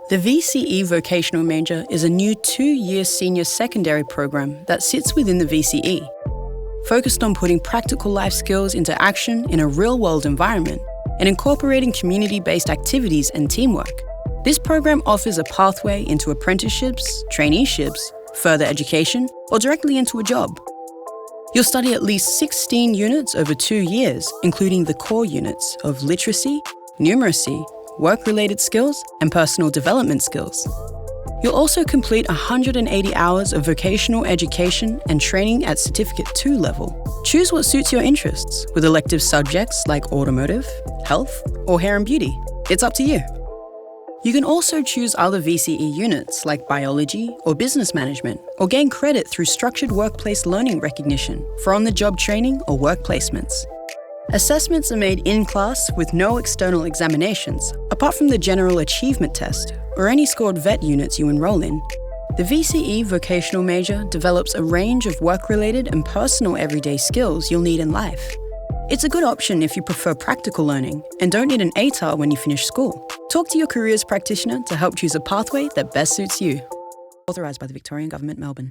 The VCE Vocational Major is a new 2-year senior secondary program that sits within the VCE, focused on putting practical life skills into action in a real-world environment and incorporating community-based activities and teamwork. This program offers a pathway into apprenticeships, traineeships, further education, or directly into a job. You'll study at least 16 units over 2 years, including the core units of literacy, numeracy, work-related skills, and personal development skills. You'll also complete 180 hours of vocational education and training at Certificate 2 level. Choose what suits your interests, with elective subjects like automotive, health, or hair and beauty. It's up to you. You can also choose other VCE units like biology or business management, or gain credit through structured workplace learning recognition for on-the-job training or work placements. Assessments are made in class with no external examinations, apart from the General Achievement Test or any scored VET units you enroll in. The VCE Vocational Major develops a range of work-related and personal everyday skills you'll need in life. It's a good option if you prefer practical learning and don't need an ATAR when you finish school. Talk to your careers practitioner to help choose a pathway that best suits you. Authorised by the Victorian Government, Melbourne.